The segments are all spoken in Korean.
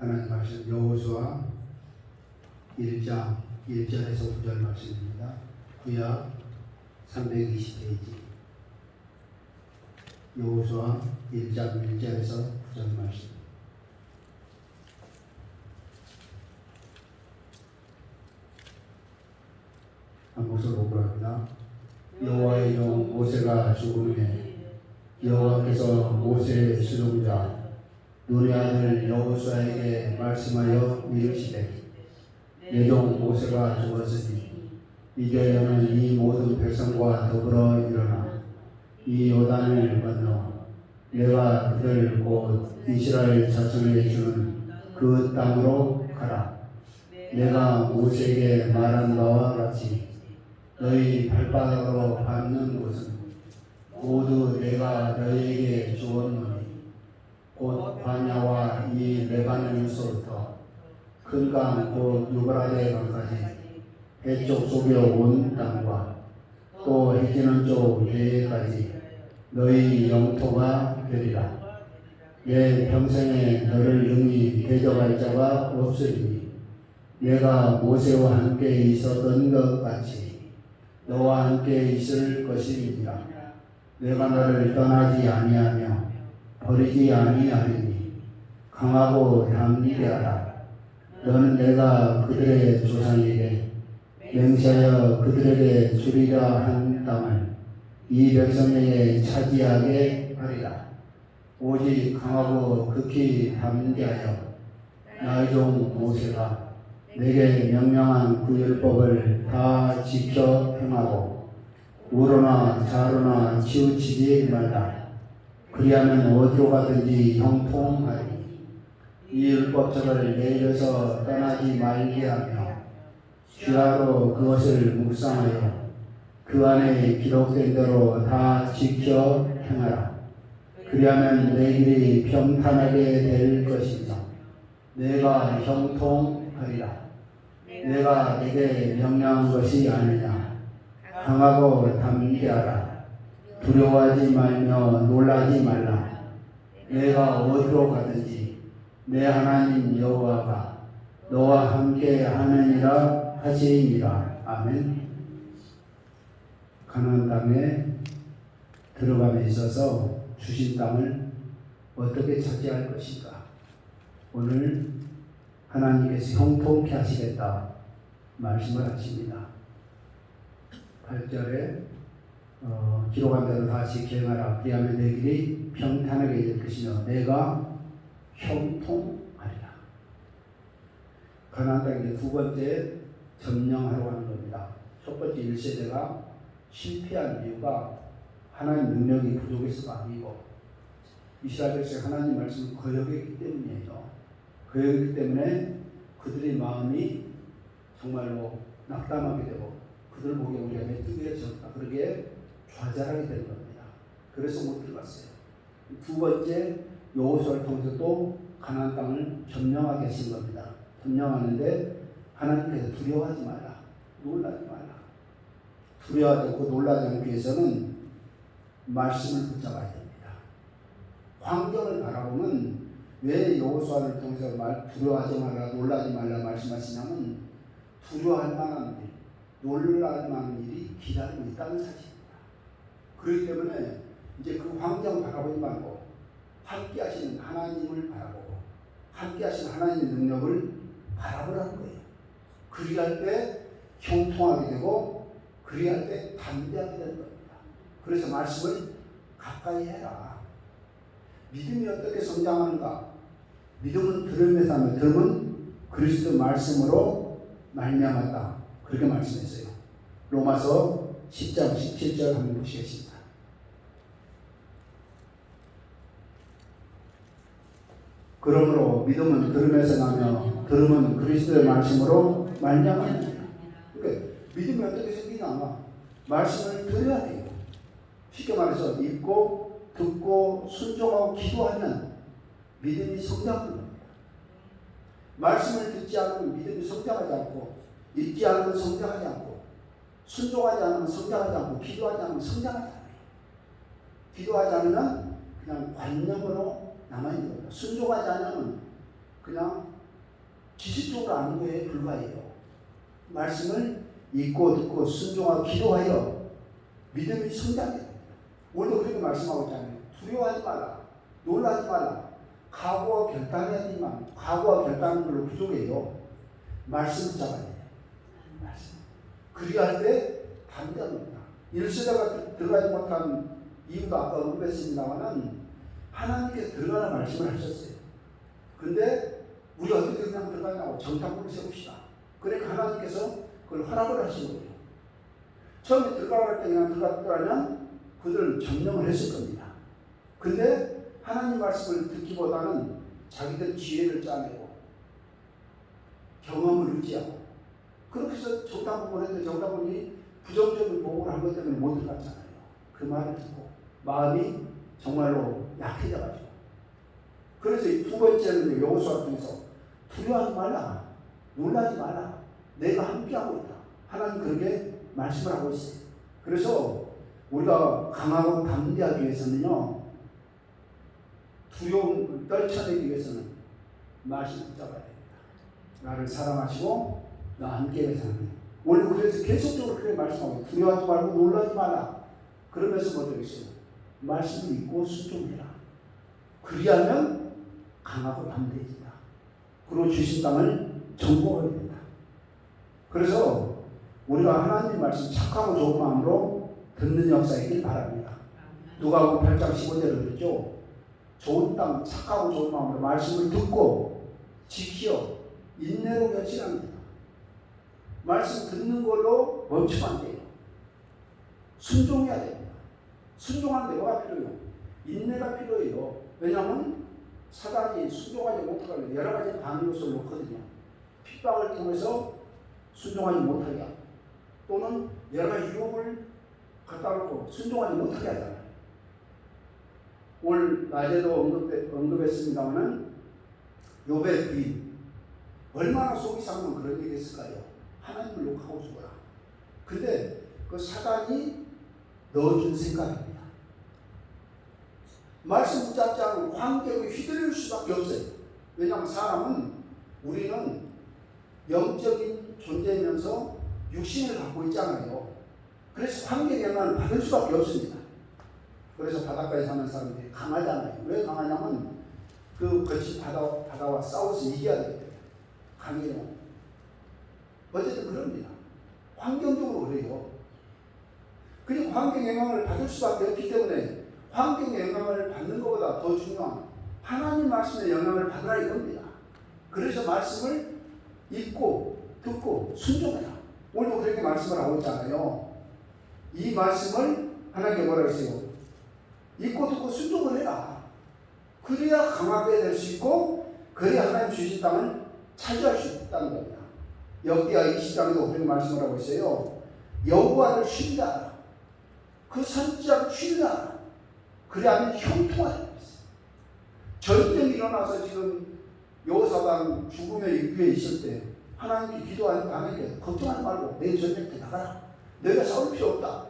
하나님 말씀 여호수아 1장 1절에서 9절 말씀입니다. 구약 320페이지 여호수아 1장 1절에서 9절 말씀. 한 목소리로 고합니다. 여호와의 종 모세가 죽은 후에 여호와께서 모세의 수종자 눈의 아들 여호수아에게 말씀하여 이르시되 내 종 모세가 죽었으니 이제 너는 이 모든 백성과 더불어 일어나 이 요단을 건너 내가 그들 곧 이스라엘 자손에게 주는 그 땅으로 가라. 내가 모세에게 말한 바와 같이 너희 발바닥으로 밟는 곳은 모두 내가 너희에게 주었노니 곧 광야와 이 레바논에서부터 큰 강 곧 유브라데 강까지 해쪽 속에 온 땅과 또 해지는 쪽 해까지 너희 영토가 되리라. 내 평생에 너를 능히 대적할 자가 없으리니 내가 모세와 함께 있었던 것 같이 너와 함께 있을 것이니라. 내가 너를 떠나지 아니하며 버리지 아니하리니 강하고 담대하라. 너는 내가 그들의 조상에게 맹세하여 그들에게 주리라 한 땅을 이 백성에게 차지하게 하리라. 오직 강하고 극히 담대하여 나의 종 모세가 내게 명령한 그 율법을 다 지켜 행하고 우로나 좌로나 치우치지 말라. 그리하면 어디로 가든지 형통하리. 이 율법책을 내 입에서 떠나지 말게 하며 주야로 그것을 묵상하여 그 안에 기록된 대로 다 지켜 행하라. 그리하면 내 길이 평탄하게 될 것이며 내가 형통하리라. 내가 네게 명령한 것이 아니냐. 강하고 담대하라. 두려워하지 말며 놀라지 말라. 내가 어디로 가든지 내 하나님 여호와가 너와 함께 하느니라 하시니라. 아멘. 가나안 땅에 들어감에 있어서 주신 땅을 어떻게 차지할 것인가. 오늘 하나님께서 형통케 하시겠다 말씀을 하십니다. 8절에 기록한 대로 다 지켜행하라. 그리하면 내 길이 평탄하게 될 것이며 내가 형통하리라. 가나안 땅의 두 번째 점령하러 가는 겁니다. 첫 번째 1세대가 실패한 이유가 하나님 능력이 부족해서가 아니고 이스라엘 백성이 하나님 말씀을 거역했기 때문이에요. 거역했기 때문에 그들의 마음이 정말로 낙담하게 되고 그들 보기에 우리가 메뚜기가 적다 그러게 좌절하게 되는 겁니다. 그래서 못 들어갔어요. 두 번째 여호수아를 통해서 또 가나안 땅을 점령하게 하신 겁니다. 점령하는데 하나님께서 두려워하지 말라, 놀라지 말라. 두려워하지 않고 놀라지 않기 위해서는 말씀을 붙잡아야 됩니다. 환경을 바라보면 왜 여호수아를 통해서 두려워하지 말라, 놀라지 말라 말씀하시냐면 두려워할 만한 일, 놀랄 만한 일이 기다리고 있다는 사실입니다. 그렇기 때문에 이제 그 환경을 바라보지 말고 함께 하시는 하나님을 바라보고 함께 하시는 하나님의 능력을 바라보라는 거예요. 그리할 때 형통하게 되고 그리할 때 담대하게 되는 겁니다. 그래서 말씀을 가까이 해라. 믿음이 어떻게 성장하는가? 믿음은 들음에서 하며 들음은 그리스도 말씀으로 말미암았다. 그렇게 말씀했어요. 로마서 10장 17절 한번 보시겠습니다. 그러므로 믿음은 들음에서 나며 들음은 그리스도의 말씀으로 말미암았느니라. 그러니까 믿음이 어떻게 생기냐? 말씀을 들어야 돼요. 쉽게 말해서 읽고 듣고 순종하고 기도하면 믿음이 성장하는 겁니다. 말씀을 듣지 않으면 믿음이 성장하지 않고 읽지 않으면 성장하지 않고 순종하지 않으면 성장하지 않고 기도하지 않으면 성장하지 않아요. 기도하지 않으면 그냥 관념으로 남아있는 겁니다. 순종하지 않으면 그냥 지식적으로 아는 거에 불과해요. 말씀을 읽고 듣고 순종하고 기도하여 믿음이 성장해요. 오늘도 그렇게 말씀하고 있잖아요. 두려워하지 말라. 놀라지 말라. 각오와 결단해야 되지만 각오와 결단은 별로 부족해요. 말씀 붙잡아야 돼요. 말씀. 그리할 때 담대합니다. 1세대가 들어가지 못한 이유도 아까 언급했습니다만은 하나님께서 들어가는 말씀을 하셨어요. 근데 우리가 어떻게 그냥 들어가냐고 정탐꾼을 세웁시다. 그러니까 하나님께서 그걸 허락을 하신 거예요. 처음에 들어갈 때 그냥 들어갔더라면 그들은 점령을 했을 겁니다. 근데 하나님 말씀을 듣기보다는 자기들 지혜를 짜내고 경험을 의지하고 그렇게 해서 정탐꾼을 했는데 정탐꾼이 부정적인 보고를 한 것 때문에 못 들어갔잖아요. 그 말을 듣고 마음이 정말로 약해져가지고 그래서 두 번째는 여호수아 통해서 두려워하지 말라. 놀라지 말라. 내가 함께하고 있다. 하나님 그렇게 말씀을 하고 있어요. 그래서 우리가 강하고 담대하기 위해서는요. 두려움을 떨쳐내기 위해서는 말씀 붙잡아야 됩니다. 나를 사랑하시고 나와 함께 계세요. 오늘 그래서 계속적으로 그렇게 말씀하고 두려워하지 말고 놀라지 마라. 그러면서 뭐 되겠어요? 말씀을 읽고 순종해라. 그리하면 강하고 담대해진다. 그리고 주신 땅을 정복하게 된다. 그래서 우리가 하나님 말씀 착하고 좋은 마음으로 듣는 역사이길 바랍니다. 누가복음 8장 15절을 그랬죠. 좋은 땅 착하고 좋은 마음으로 말씀을 듣고 지키어 인내로 결실하는 다. 말씀 듣는 걸로 멈추면 안 돼요. 순종해야 됩니다. 순종하는데 뭐가 필요해요? 인내가 필요해요. 왜냐하면 사단이 순종하지 못하게 여러 가지 방요소를 놓거든요. 핍박을 통해서 순종하지 못하게 하고 또는 여러 가지 유혹을 갖다 놓고 순종하지 못하게 하잖아요. 오늘 낮에도 언급했습니다마는 욥의 부인 얼마나 속이 상하면 그런 얘기 했을까요? 하나님을 욕하고 죽어라. 근데 그 사단이 넣어준 생각입니다. 말씀 붙잡지 않은 환경에 휘둘릴 수밖에 없어요. 왜냐하면 사람은 우리는 영적인 존재이면서 육신을 갖고 있잖아요. 그래서 환경의 영향을 받을 수밖에 없습니다. 그래서 바닷가에 사는 사람들이 강하잖아요. 왜 강하냐면 그 거친 바다와 싸워서 이겨야 되기 때문에 강해요. 어쨌든 그럽니다. 환경적으로 그래요. 그리고 환경 영향을 받을 수밖에 없기 때문에 환경의 영향을 받는 것보다 더 중요한 하나님 말씀의 영향을 받으라 이겁니다. 그래서 말씀을 읽고 듣고 순종해라. 오늘도 그렇게 말씀을 하고 있잖아요. 이 말씀을 하나님께 뭐라고 했어요? 읽고 듣고 순종을 해라. 그래야 강하게 될 수 있고 그래야 하나님 주신 땅을 차지할 수 있다는 겁니다. 역대하 20장에도 그렇게 말씀을 하고 있어요. 여호와를 신뢰하라. 그 선지자를 신뢰하라. 그래야만 형통하라고 했어요. 전쟁이 일어나서 지금 여호사당 죽음의 위기에 있을 때 하나님께 기도하니까 하나님께 걱정하지 말고 내일 전쟁 때 나가라. 너희가 싸울 필요 없다.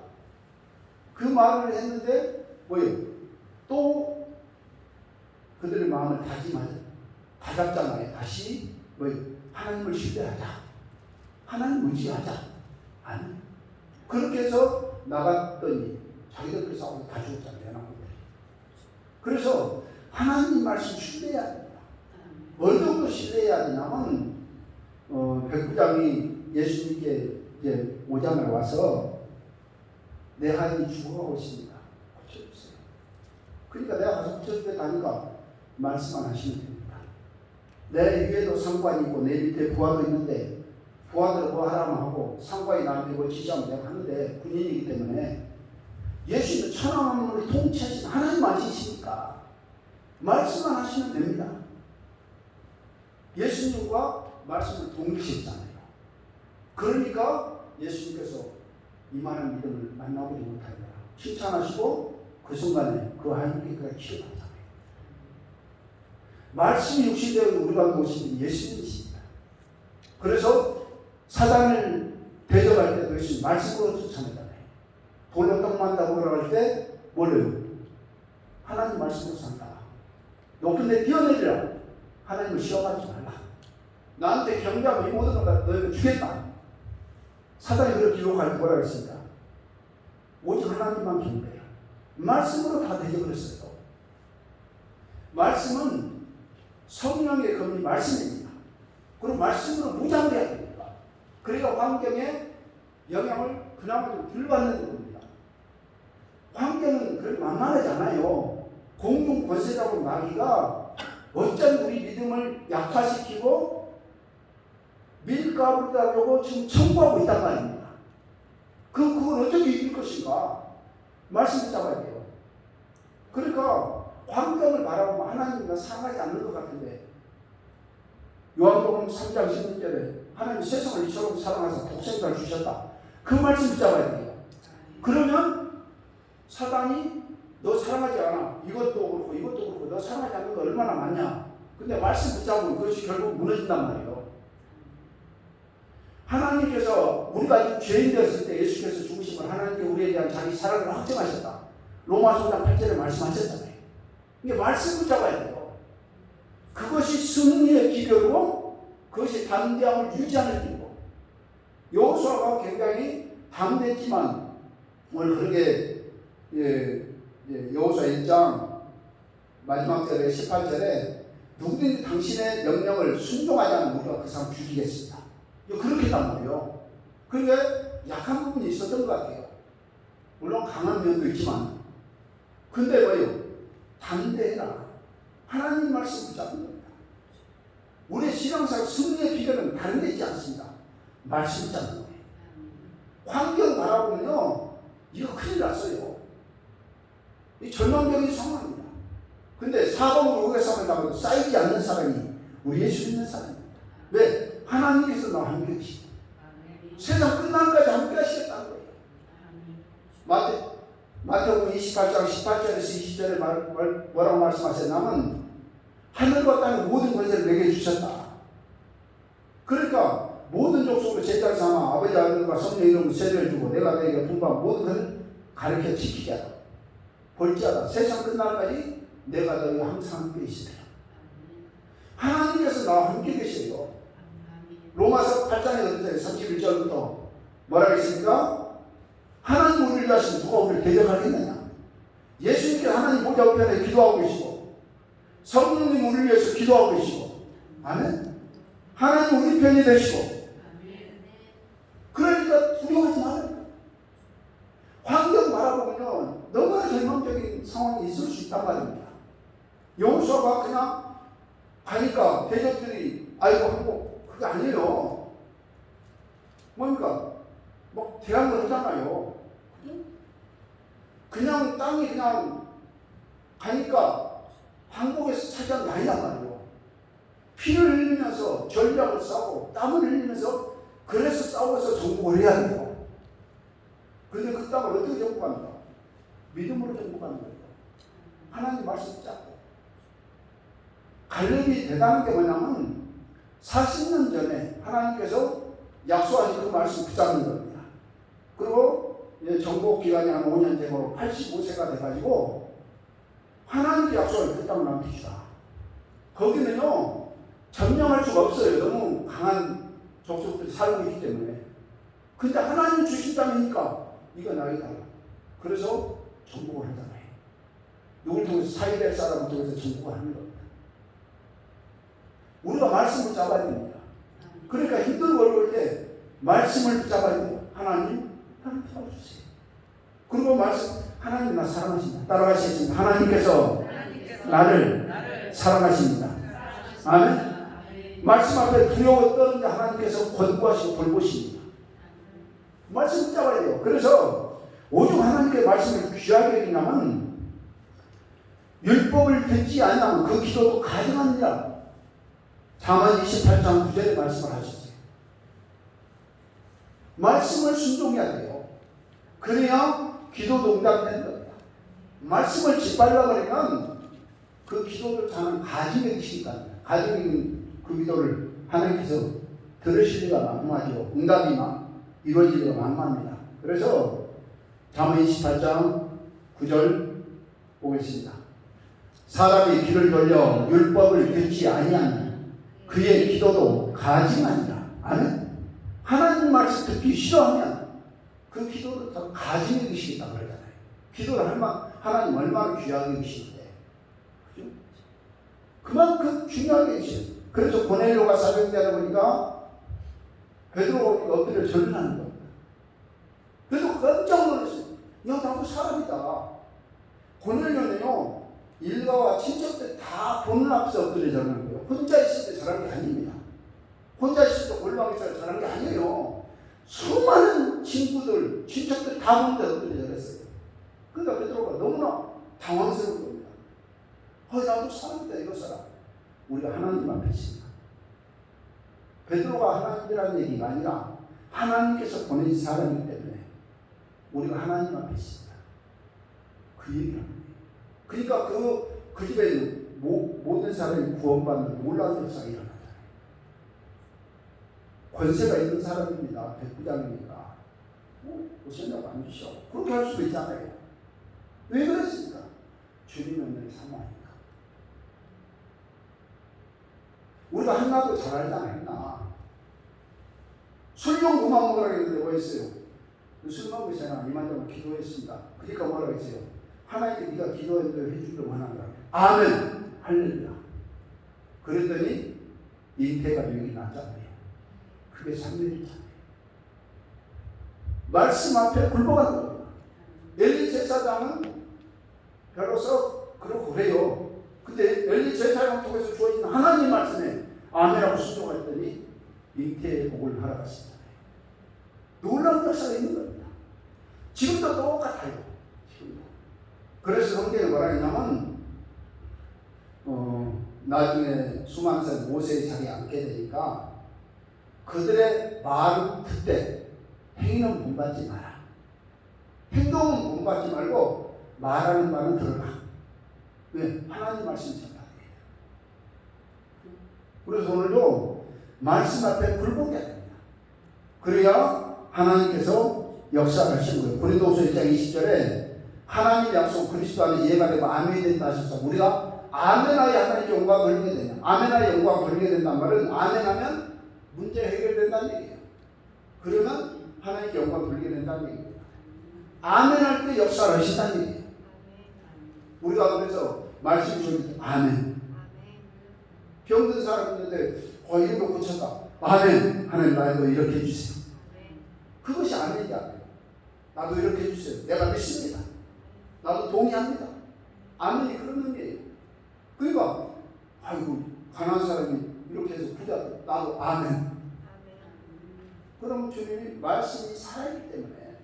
그 말을 했는데 뭐예요? 또 그들의 마음을 다잡잖아요. 다시 뭐예요? 하나님을 신뢰하자. 하나님 의지하자. 아니. 그렇게 해서 나갔더니 자기들끼리 싸우고 다 죽었잖아요. 연합군들이. 그래서 하나님 말씀 신뢰해야 됩니다. 어느 정도 신뢰해야 되냐면 백부장이 예수님께 이제 오장을 와서 내 하인이 죽어가고 있습니다. 고쳐주세요. 그러니까 내가 가서 고쳐주겠다니까 말씀만 하시면 됩니다. 내 위에도 상관이 있고 내 밑에 부하도 있는데 부하들 뭐 하라면 하고 상관이 나한테 뭐 지시하면 내가 하는데 군인이기 때문에 예수님은 천하만물을 통치하신 하나님 아니시니까 말씀만 하시면 됩니다. 예수님과 말씀을 동일시했잖아요. 그러니까 예수님께서 이만한 믿음을 만나보지 못하니라 칭찬하시고 그 순간에 그 하나님께 그가 키워놨잖아요. 말씀이 육신되어 우리 가운데 오신 예수님이십니다. 그래서 사단을 대적할 때도 예수님 말씀으로 쫓아내잖아요. 돌로 떡 만다고 그럴 때 뭘요? 하나님 말씀으로 산다. 높은 데 뛰어내리라. 하나님을 시험하지 말라. 나한테 경계하면 이 모든 걸 너희를 주겠다. 사단이 그렇게 유혹할 때 뭐라 했습니까? 오직 하나님만 경배해라. 말씀으로 다 대적을 했어요. 말씀은 성령의 검이 말씀입니다. 그리고 말씀으로 무장해야 됩니다. 그러니까 환경에 영향을 그나마 좀 덜 받는 겁니다. 환경은 그렇게 만만하지 않아요. 공중 권세자고 마귀가 어쩐 우리 믿음을 약화시키고 밀가루를 하려고 지금 청구하고 있단 말입니다. 그걸 어떻게 이길 것인가? 말씀 잡아야 돼요. 그러니까 환경을 바라보면 하나님과 상하지 않는 것 같은데, 요한복음 3장 16절에 하나님 세상을 이처럼 사랑하셔서 독생자를 주셨다. 그 말씀 붙잡아야 돼요. 그러면 사단이 너 사랑하지 않아. 이것도 그렇고 이것도 그렇고 너 사랑하지 않는 거 얼마나 많냐. 근데 말씀 붙잡으면 그것이 결국 무너진단 말이에요. 하나님께서 우리가 죄인 되었을 때 예수께서 죽으시면 하나님께 우리에 대한 자기 사랑을 확증하셨다. 로마서 5장 8절에 말씀하셨잖아요. 이게 말씀 붙잡아야 돼요. 그것이 승리의 비결이고 그것이 담대함을 유지하는 길이고, 여호수아가 굉장히 담대했지만 오늘 그렇게 여호수아 1장 마지막 절에 18절에 누구든지 당신의 명령을 순종하지 않으면 우리가 그 사람 죽이겠습니다. 그렇게 했단 말이에요. 그러니까 약한 부분이 있었던 것 같아요. 물론 강한 면도 있지만, 근데 뭐예요? 담대해라. 하나님 말씀 붙잡는 겁니다. 우리의 신앙생활 승리의 비결은 다른 데 있지 않습니다. 말씀 붙잡는 거예요. 환경 바라보면요, 이거 큰일 났어요. 이 절망적인 상황입니다. 근데 사방으로 우리가 싸움을 나가도 쌓이지 않는 사람이 우리 예수 믿는 사람입니다. 왜? 하나님께서 나와 함께 계시고 세상 끝난까지 함께 하시겠다는 거예요. 마태복음 28장 18절에서 20절에 뭐라고 말씀하셨냐면 하늘과 땅의 모든 권세를 내게 주셨다. 그러니까 모든 족속으로 제자를 삼아 아버지 아들과 성령 이름으로 세례를 주고 내가 너에게 분부한 모든 것을 가르쳐 지키게 하라. 볼지어다 세상 끝날까지 내가 너희와 항상 함께 있으리라. 하나님께서 나와 함께 계셔요. 로마서 8장에 31절부터 뭐라고 했습니까? 하나님 우리를 위하시면 누가 우리를 대적하겠느냐. 예수님께서 하나님 보좌 우편에 기도하고 계시고 성령님 우리를 위해서 기도하고 계시고, 아멘. 하나님 우리 편이 되시고, 그러니까 두려워하지 말아요. 환경 바라보면요 너무나 절망적인 상황이 있을 수 있단 말입니다. 여호수아가 그냥 가니까 대적들이 아이고 하고, 그게 아니에요. 뭡니까? 막 대항을 하잖아요. 그냥 땅이 그냥 가니까 한국에서 차지한 게 아니란 말이에요. 피를 흘리면서 전략을 싸우고 땀을 흘리면서 그래서 싸워서 정복을 해야 돼요. 근데 그 땅을 어떻게 정복합니까? 믿음으로 정복하는 거예요. 하나님 말씀 잡고. 갈렙이 대단한 게 뭐냐면 40년 전에 하나님께서 약속하신 그 말씀 붙잡는 겁니다. 그리고 정복 기간이 한 5년 되고 85세가 돼가지고 하나님께 약속을 그 땅을 남기시다. 거기는요 점령할 수가 없어요. 너무 강한 족속들이 살고 있기 때문에. 근데 하나님 주신 땅이니까 이거 나이다. 그래서 정복을 하잖아요. 누굴 통해서 사이될 사람을 통해서 정복을 하는 겁니다. 우리가 말씀을 잡아야 됩니다. 그러니까 힘들고 어려울 때 말씀을 붙잡아야 돼요. 하나님, 나를 도와주세요. 그리고 말씀, 하나님 나 사랑하십니다. 따라가시겠습니다. 하나님께서 나를 사랑하십니다. 아멘. 말씀 앞에 두려워 떠는데 하나님께서 권고하시고 돌보십니다. 말씀 붙잡아야 돼요. 그래서 오죽 하나님께 말씀을 귀하게 여기냐면 율법을 듣지 않으면 그 기도도 가증하느니라. 잠언 28장 9절에 말씀을 하셨어요. 말씀을 순종해야 돼요. 그래야 기도도 응답되는 겁니다. 말씀을 짓밟아버리면 그 기도를 저는 가증에 드시니까 가증에 그 기도를 하나님께서 들으실 리가 만무하죠. 응답이 이루어질 리가 만무합니다. 그래서 잠언 28장 9절 보겠습니다. 사람이 귀를 돌려 율법을 듣지 아니하면 그의 기도도 가증 아니라. 아멘. 하나님 말씀 듣기 싫어하면 그 기도를 다 가증해 계시겠다 그러잖아요. 기도를 하나님 얼마나 귀하게 계시는데. 그죠? 그만큼 중요하게 계시죠. 그래서 고넬료가 사병되다 보니까 베드로가 엎드려 절을 하는 겁니다. 그래서 깜짝 놀랐어요. 야, 나도 사람이다. 고넬료는요, 일가와 친척들 다 보는 앞에서 엎드려 절하는 거예요. 혼자 있을 때 잘한 게 아닙니다. 혼자 있을 때 골방에서 잘한 게 아니에요. 수많은 친구들, 친척들 다 보는데 엎드려 절했어요. 그러니까 베드로가 너무나 당황스러운 겁니다. 나도 사람이다, 이거 사람. 우리가 하나님 앞에 있습니다. 베드로가 하나님이라는 얘기가 아니라 하나님께서 보내신 사람이기 때문에 우리가 하나님 앞에 있습니다. 그 얘기를 합니다. 그러니까 그 집에 있는 모든 사람이 구원받는 놀라운 역사가 일어나잖아요. 권세가 있는 사람입니다. 백부장이니까. 오신다고 안 주셔. 그렇게 할 수도 있잖아요. 왜 그랬습니까? 주님의 은혜를 사모하니까. 우리가 한나도 잘 알잖아, 한나. 술 좀 그만 먹으라 했는데 뭐 했어요? 술 먹고 있잖아. 이만저만 기도했습니다. 그러니까 뭐라고 했어요? 하나님께 네가 기도한 대로 해주려고 하는 거야. 아멘! 할렐루야. 그랬더니 잉태가 여기 났잖아요. 그게 3년이잖아요. 말씀 앞에 굴복하는 겁니다. 엘리 제사장은 별로서 그렇고 그래요. 근데 엘리 제사장 통해서 주어진 하나님 말씀에 아멘하고 순종했더니 잉태의 복을 살아갔습니다. 놀라운 역사가 있는 겁니다. 지금도 똑같아요. 지금도. 그래서 성경에 뭐라 했냐면 나중에 수만세 모세의 자리에 앉게 되니까 그들의 말은 듣되 행위는 본받지 마라. 행동은 본받지 말고 말하는 말은 들어라. 왜? 하나님 말씀이 전달돼요. 그래서 오늘도 말씀 앞에 굴복해야 됩니다. 그래야 하나님께서 역사하시는 거예요. 고린도후서 1장 20절에 하나님 약속 그리스도 안에 이해가 되고 아멘이 된다 하셔서 우리가 아멘하여 하나님께 영광을 돌리게 되냐. 아멘하여 영광을 돌리게 된다는 말은 아멘하면 문제 해결된다는 얘기예요. 그러면 하나님께 영광을 돌리게 된다는 얘기입니다. 아멘할 때 역사를 하신다는 얘기예요. 우리가 그래서 말씀 주실 때 아멘. 병든 사람 있는데 이런 거 고쳤다. 아멘. 하나님 나에도 이렇게 해주세요. 그것이 아멘이 아니에요. 나도 이렇게 해주세요. 내가 믿습니다. 나도 동의합니다. 아멘이 그런 의미예요. 그러니까 아이고 가난한 사람이 이렇게 해서 부자 나도 아멘. 그럼 주님이 말씀이 살아있기 때문에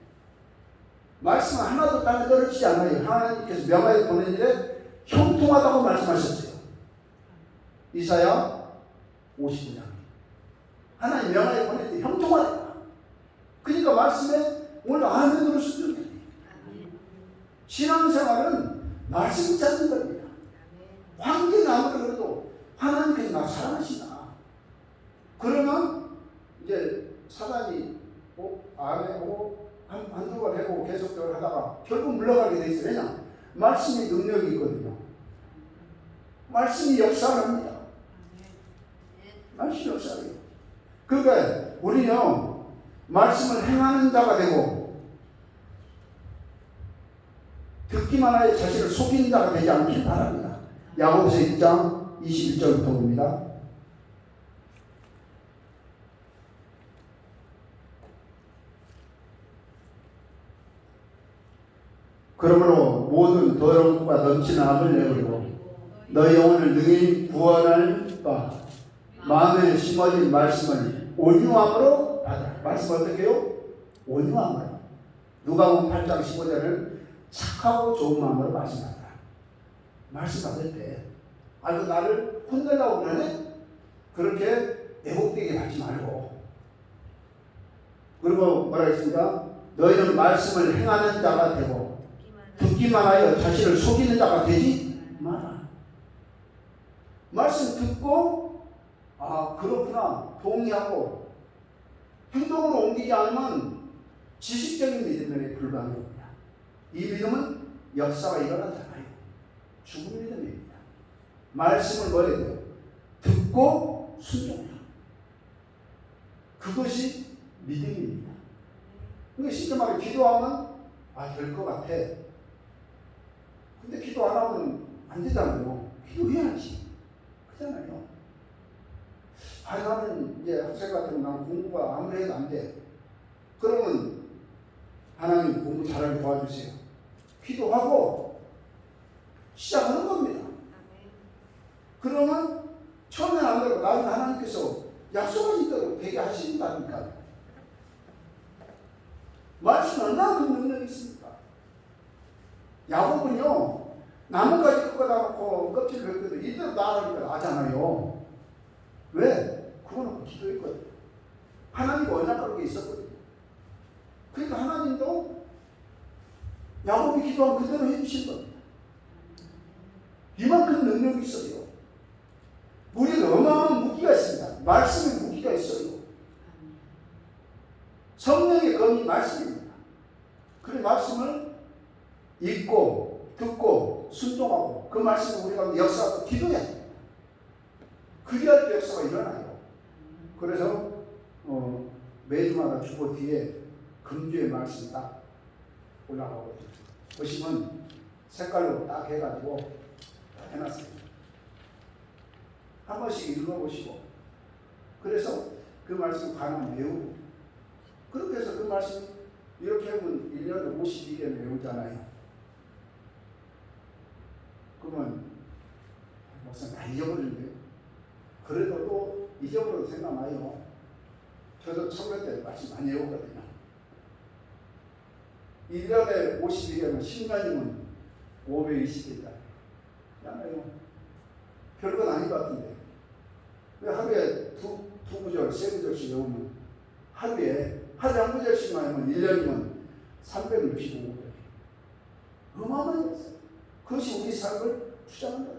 말씀은 하나도 땅에 떨어지지 않아요. 하나님께서 명하여 보낸 일에 형통하다고 말씀하셨어요. 이사야 59장. 하나님 명하여 보낼 때 형통하다. 그러니까 말씀에 오늘 아멘으로 순종해야 돼요. 신앙생활은 말씀 찾는 겁니다. 환경이 아무리 그래도 하나님께서 나 사랑하시나. 그러면 이제 사단이 아멘하고 한두 번 해보고 계속적으로 하다가 결국 물러가게 돼 있어요. 왜냐? 말씀이 능력이 있거든요. 말씀이 역사를 합니다. 말씀이 역사를 해요. 그러니까 우리는 말씀을 행하는 자가 되고 듣기만 하여 자신을 속이는 자가 되지 않길 바랍니다. 야고보서 1장 21절부터 봅니다. 그러므로 모든 더러운 것과 넘치는 암을 내버리고 너희 영혼을 능히 구원할 바 마음에 심어진 말씀을 온유함으로 받아라. 말씀 어떻게 해요? 온유함으로. 누가복음 8장 15절은 착하고 좋은 마음으로 말씀하라. 말씀 받을 때 아이고 나를 혼내려고 그러네? 그렇게 애복되게 받지 말고. 그리고 뭐라 했습니까? 너희는 말씀을 행하는 자가 되고 듣기만 하여 자신을 속이는 자가 되지 마라. 말씀 듣고 그렇구나 동의하고 행동으로 옮기지 않으면 지식적인 믿음에 불과한 겁니다. 이 믿음은 역사가 일어나잖아요. 죽은 믿음입니다. 말씀을 뭐 해야 돼요? 듣고 순종이야. 그것이 믿음입니다. 그러니까 쉽게 말해 기도하면 될 것 같아. 근데 기도 안 하면 안 되잖아요. 기도해야지. 그렇잖아요. 나는 이제 학생 같으면 난 공부가 아무리 해도 안 돼. 그러면 하나님 공부 잘하게 도와주세요. 기도하고 시작하는 겁니다. 그러면 처음엔 안 되고 나중에 하나님께서 약속하신 대로 되게 하신다니까. 말씀은 얼마나 큰 능력이 있습니까? 야곱은요, 나뭇가지 꺾어다 놓고 껍질을 벗겨도 이대로 나가니까 나잖아요. 왜? 그거는 기도했거든요. 하나님과 언약하는 게 있었거든요. 그러니까 하나님도 야곱이 기도한 그대로 해주신 겁니다. 이만큼 능력이 있어요. 우리는 어마어마한 무기가 있습니다. 말씀의 무기가 있어요. 성령의 검이 말씀입니다. 그 말씀을 읽고 듣고 순종하고 그 말씀을 우리가 역사하고 기도해야 됩니다. 그래야 역사가 일어나요. 그래서 매주마다 주보 뒤에 금주의 말씀이 딱 올라가거든요. 보시면 색깔로 딱 해가지고 해놨습니다. 한 번씩 읽어보시고 그래서 그 말씀 가만 외우고 그렇게 해서 그 말씀 이렇게 하면 1년에 52개 외우잖아요. 그러면 목사님 다 잊어버리는데요. 그래도 또 잊어버려도 생각나요. 저도 청년 때 말씀 많이 외우거든요. 1년에 52개면 10년이면 520개다. 잖아요. 별건 아닌 것 같은데. 하루에 두 구절, 세 구절씩 외우면 하루에 한 구절씩만 하면 1년이면 365구절. 어마어마한 것이에요. 그것이 우리 삶을 주장한다.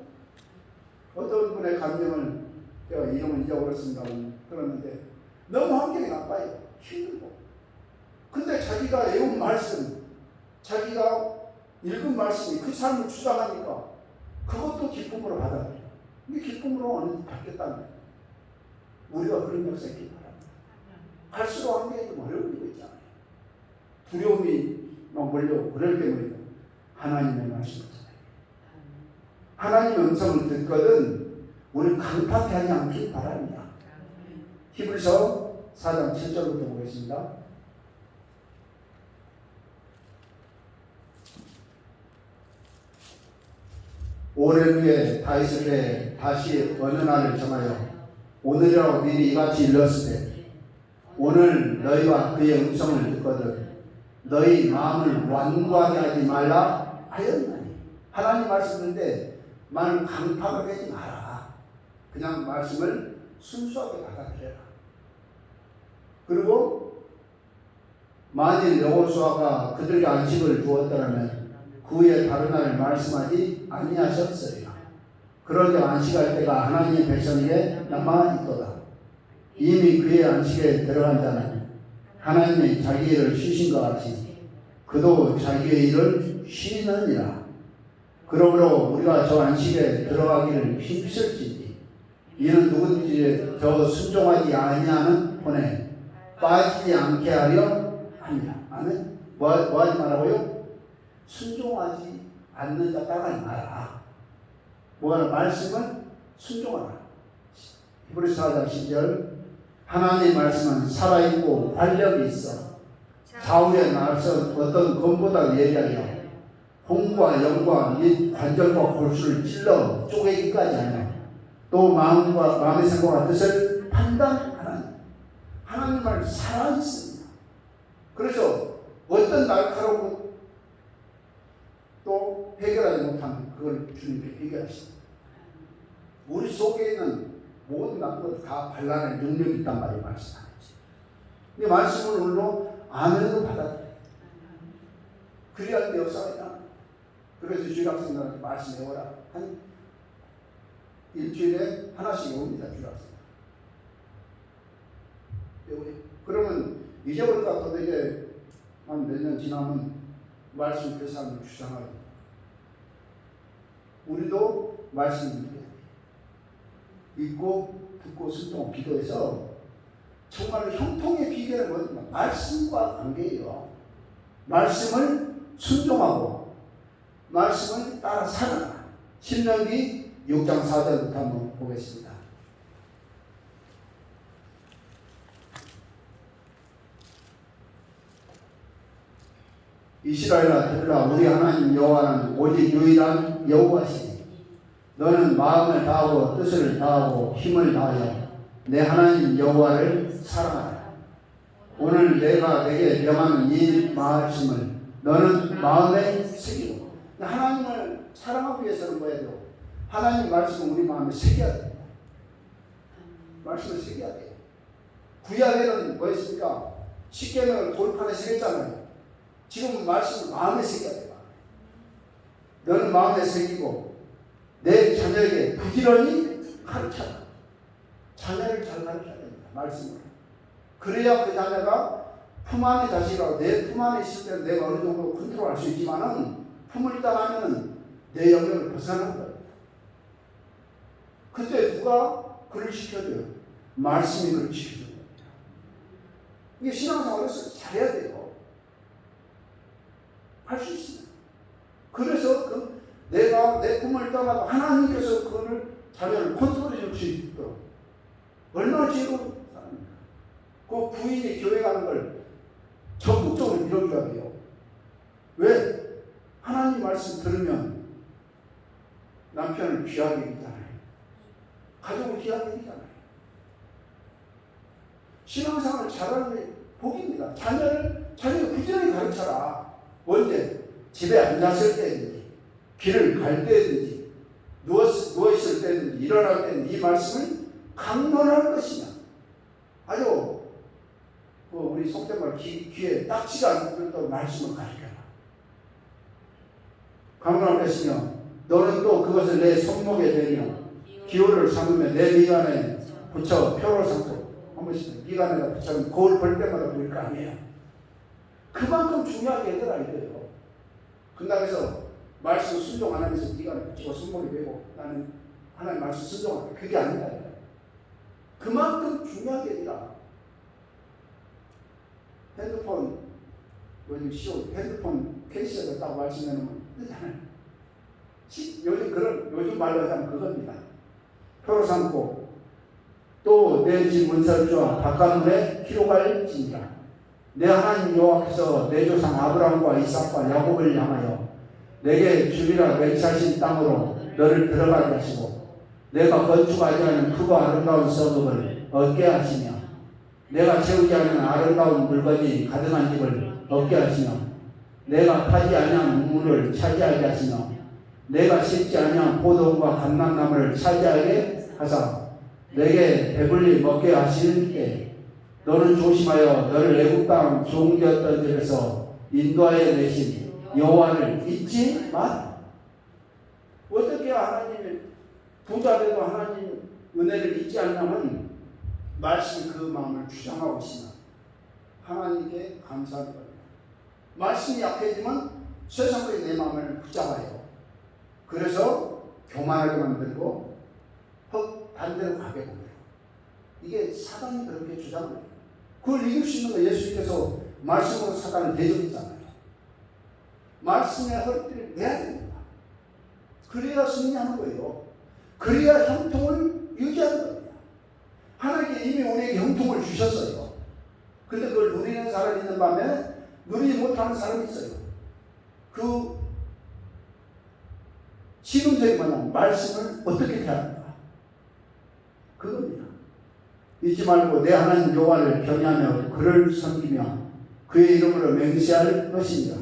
어떤 분의 감정을 제가 이름을 잊어버렸습니다. 그러는데 너무 환경이 나빠요. 힘들고. 근데 자기가 외운 말씀, 자기가 읽은 말씀이 그 삶을 주장하니까 그것도 기쁨으로 받아들여요. 이게 기쁨으로 어느 받겠다는 거예요. 우리가 그런 역사 있기 바랍니다. 갈수록 환경이 좀 어려워지고 있잖아요. 두려움이 막 몰려오고 그럴 때문에 하나님의 말씀을 전해요. 하나님의 음성을 듣거든 우리 강팍하지 않길 바랍니다. 히브리서 4장 7절부터 보겠습니다. 오랜 후에 다윗에게 다시 어느 날을 정하여 오늘이라고 미리 이같이 일렀을 때 오늘 너희와 그의 음성을 듣거든 너희 마음을 완고하게 하지 말라 하였나니. 하나님 말씀인데 말을 강팍하게 하지 마라. 그냥 말씀을 순수하게 받아들여라. 그리고 만일 여호수아가 그들에게 안식을 주었더라면 그 후에 다른 날을 말씀하지 아니하셨으리라. 그런데 안식할 때가 하나님의 백성에게 남아 있도다. 이미 그의 안식에 들어간 자는 하나님이 자기 일을 쉬신 것 같이 그도 자기의 일을 쉬느니라. 그러므로 우리가 저 안식에 들어가기를 힘쓸지니 이는 누구든지 저 순종하지 아니하는 혼에 빠지지 않게 하려 합니다. 아멘. 뭐 하지 말라고요? 순종하지 않는 자 따라가지 마라. 뭐하는 말씀은 순종하라. 히브리서 4장 10절 하나님의 말씀은 살아있고 활력이 있어 좌우에 나서 어떤 검보다 예리하여 홍과 영과 및 관절과 골수를 찔러 쪼개기까지 하며 또 마음의 생각과 뜻을 판단하는 하나님 말 살아있습니다. 그래서 어떤 날카로운 또 해결하지 못한 그걸 주님께 해결하십니다. 우리 속에 있는 모든 나쁜 것을 다 발라낼 능력이 있단 말이에요. 말씀하죠. 이 말씀을 오늘로 아멘으로 받아들여요. 그래야 내 역사가 있다. 그래서 주일학생들한테 말씀 외워라. 한 일주일에 하나씩 외웁니다. 주일학생. 그러면 잊어버릴 것 같아도 이제 한 몇 년 지나면 말씀 그 사람을 주장하고 우리도 말씀 읽고 듣고 순종하고 기도해서 정말 형통의 비결은 뭐냐면 말씀과 관계예요. 말씀을 순종하고 말씀을 따라 살아라. 신명기 6장 4절부터 한번 보겠습니다. 이스라엘아 들으라. 우리 하나님 여호와는 오직 유일한 여호와시니 너는 마음을 다하고 뜻을 다하고 힘을 다하여 내 하나님 여호와를 사랑하라. 오늘 내가 내게 명하는 이 말씀을 너는 마음에 새기고. 하나님을 사랑하기 위해서는 뭐 해야 돼요? 하나님 말씀을 우리 마음에 새겨야 돼요. 말씀을 새겨야 돼요. 구약에는 뭐였습니까? 십계명을 돌판에 새겼잖아요. 지금 말씀을 마음에 새겨야 돼요. 너는 마음에 새기고 내 자녀에게 부지런히 가르쳐라. 자녀를 잘 가르쳐야 됩니다. 말씀으로. 그래야 그 자녀가 품 안에 자식이라고 내 품 안에 있을 때는 내가 어느 정도 컨트롤할 수 있지만은 품을 따라하면은 내 영역을 벗어나는 겁니다. 그때 누가 그를 지켜줘요? 말씀이 그를 지켜주는 겁니다. 이게 신앙생활에서 잘해야 돼요. 할 수 있습니다. 그래서 내가 내 꿈을 떠나도 하나님께서 그를 자녀를 컨트롤해 줄 수 있도록 얼마나 지혜로운 사람입니까? 그 부인이 교회 가는 걸 적극적으로 밀어줘야 돼요. 왜? 하나님 말씀 들으면 남편을 귀하게 여기잖아요. 가족을 귀하게 여기잖아요. 신앙생활을 잘하는 게 복입니다. 자녀를 부지런히 가르쳐라. 언제? 집에 앉았을 때든지 길을 갈 때든지 누워있을 때든지 일어날 때든지 이 말씀을 강론할 것이냐. 아주 우리 속된 말 귀에 딱지가 않는다고 말씀을 가르쳐라. 강론할 것이며 너는 또 그것을 내 손목에 대며 기호를 삼으며 내 미간에 붙여 표를 삼고 한 번씩 미간에다 붙여 거울 볼 때마다 보일 거 아니에요. 그만큼 중요하게 해더라 이거예요. 근당에서 말씀 순종 안 하면서 네가 붙이고 손목에 대고 나는 하나님 말씀 순종할게. 그게 아니다. 그만큼 중요하게 해더라. 핸드폰 요즘 핸드폰 케이스에다 딱 말씀해놓으면 뜨잖아요. 요즘 말로 하자면 그겁니다. 표로 삼고 또 내 집 문설주와 바깥문에 기록할지니라. 내 하나님 여호와께서 내 조상 아브라함과 이삭과 야곱을 향하여 내게 주리라 맹세하신 땅으로 너를 들어가게 하시고 내가 건축하지 않은 크고 아름다운 성읍을 얻게 하시며 내가 채우지 않은 아름다운 물건이 가득한 집을 얻게 하시며 내가 파지 아니한 우물을 차지하게 하시며 내가 심지 아니한 포도원과 감람나무를 차지하게 하사 내게 배불리 먹게 하실 때 너는 조심하여 너를 애굽 땅 종되었던 집에서 인도하여 내신 여호와를 잊지 마라. 어떻게 하나님의 부자되고 하나님 은혜를 잊지 않냐면 말씀이 그 마음을 주장하고 있으면 하나님께 감사하는 겁니다. 말씀이 약해지면 세상의 내 마음을 붙잡아요. 그래서 교만하게 만들고 반대로 가게 만들고 이게 사단이 그렇게 주장을 해요. 그걸 이길 수 있는 거 예수님께서 말씀으로 사단을 대적했잖아요. 말씀의 허리띠를 내야 됩니다. 그래야 승리하는 거예요. 그래야 형통을 유지하는 겁니다. 하나님께 이미 우리에게 형통을 주셨어요. 근데 그걸 누리는 사람이 있는 반면에 누리지 못하는 사람이 있어요. 그 지금적인 뭐냐면 말씀을 어떻게 대하는가 그겁니다. 잊지 말고 내 하나님 여호와를 경외하며 그를 섬기며 그의 이름으로 맹세할 것입니다.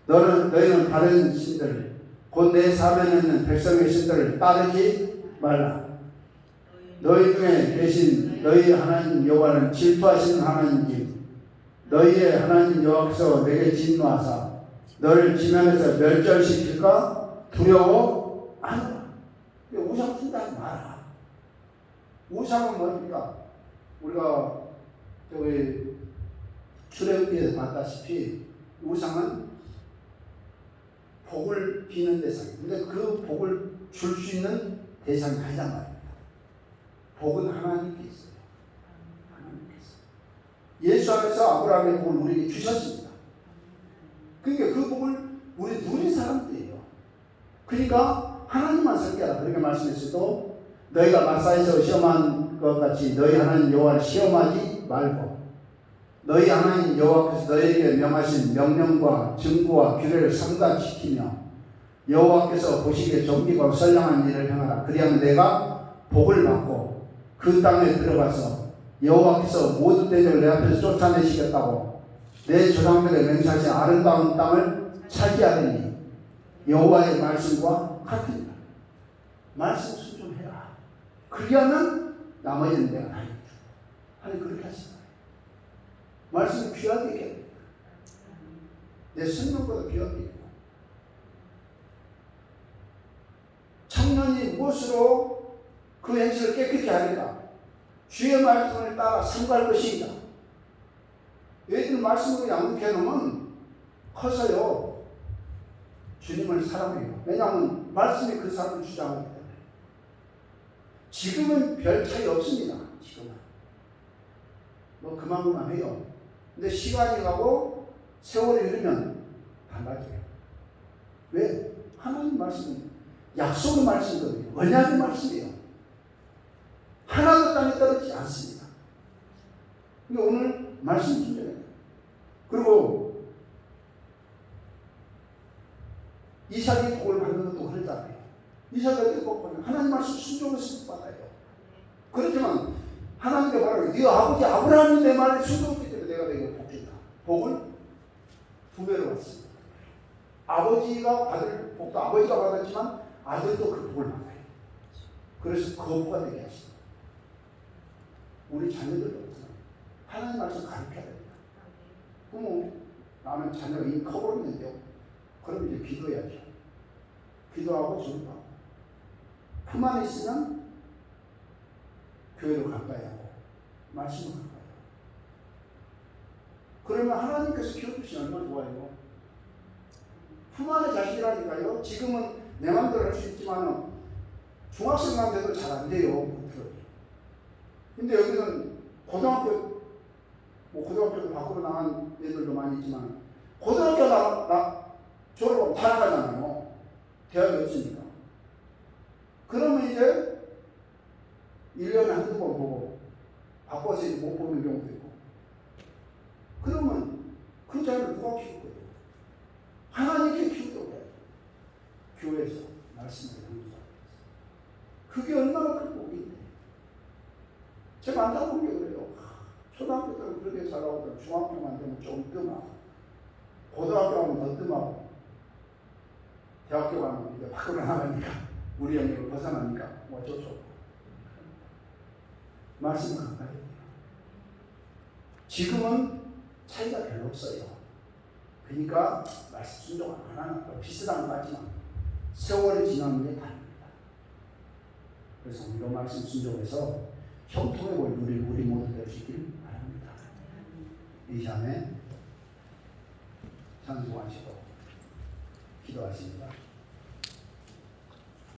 너희는 다른 신들 곧 내 사면에 있는 백성의 신들을 따르지 말라. 너희 중에 계신 너희 하나님 여호와는 질투하시는 하나님이니 너희의 하나님 여호와께서 내게 진노하사 너를 지면에서 멸절시킬까 두려워하노라. 우상 숭배하지 마라. 우상은 뭡니까? 우리가 저기 출애굽기에서 봤다시피 우상은 복을 비는 대상. 근데 그 복을 줄 수 있는 대상이 아니란 말입니다. 복은 하나님께 있어요. 하나님께 있어요. 예수 안에서 아브라함의 복을 우리에게 주셨습니다. 그러니까 그 복을 우리 누린 사람들이에요. 그러니까 하나님만 섬겨라 그렇게 말씀했어도 너희가 마사에서 시험한 것 같이 너희 하나님 여호와를 시험하지 말고 너희 하나님 여호와께서 너희에게 명하신 명령과 증거와 규례를 삼가지키며 여호와께서 보시기에 존귀하고 선량한 일을 행하라. 그리하면 내가 복을 받고 그 땅에 들어가서 여호와께서 모든 대적을 내 앞에서 쫓아내시겠다고 내 조상들의 맹세하신 아름다운 땅을 차지하리니 여호와의 말씀과 같으니라. 말씀 순종해라. 그리하면 나머지는 내가 다 해줄. 하나님 그렇게 하시다. 말씀이 귀하게 얘기합니다. 내 생명보다 귀하게 얘기합니다. 청년이 무엇으로 그 행실을 깨끗이 하리까? 주의 말씀을 따라 삼갈 것이다. 얘들 말씀으로 양육해 놓으면 커서요 주님을 사랑해요. 왜냐하면 말씀이 그 사람을 주장하기 때문에. 지금은 별 차이 없습니다. 지금은 뭐 그만큼만 해요. 근데 시간이 가고 세월이 흐르면 달라져요. 왜? 하나님 말씀은 약속의 말씀이거든요. 언약의 말씀이에요. 하나도 땅에 떨어지지 않습니다. 그러니까 오늘 말씀 준비해요. 그리고 이삭이 복을 받는 것도 그랬잖아요. 이삭이 어떻게 복 받아요? 하나님 말씀 순종해서 복 받아요. 그렇지만 하나님께 말하고 네 아버지 아브라함이 내 말에 순종했기 때문에 내가 내게 복 준다. 복을 두 배로 받습니다. 아버지가 받을 복도 아버지가 받았지만 아들도 그 복을 받아요. 그래서 거부가 되게 하십니다. 우리 자녀들도 하나님 말씀 가르쳐야 됩니다. 그럼 나는 자녀가 이미 커버렸는데요. 그럼 이제 기도해야죠. 기도하고 전도하고. 품 안에 있으면 교회로 가까이 하고 말씀을 가까이 하고. 그러면 하나님께서 키워주시면 얼마나 좋아요. 품 안에 자식이라니까요. 지금은 내 마음대로 할 수 있지만 중학생만 돼도 잘 안 돼요. 근데 여기는 고등학교, 고등학교도 밖으로 나간 애들도 많이 있지만 고등학교 졸업하면 다 나가잖아요. 대학이 없으니까. 그러면 이제 1년에 한두 번 보고 바꿔서 이제 못 보는 경우도 있고. 그러면 그 자녀를 누가 키울 거예요? 하나님께 키우도록 해야죠. 교회에서 말씀을 나누자. 그게 얼마나 큰 복인데. 제가 안타까운 게 그래요. 초등학교 때는 그렇게 잘하고 중학교만 되면 좀 뜸하고 고등학교 가면 더 뜸하고 대학교 가면 이제 밖으로 나가니까 우리 영역을 벗어나니까 뭐 어쩔 수 없고 말씀을 가까이 해요. 지금은 차이가 별로 없어요. 그러니까 말씀 순종 안 하는 비슷한 것 같지만 세월이 지나는 게 다릅니다. 그래서 우리가 말씀 순종해서 형통의 볼 우리 모두 될 수 있기를 바랍니다. 이 시간에 찬송하시고 기도하십니다.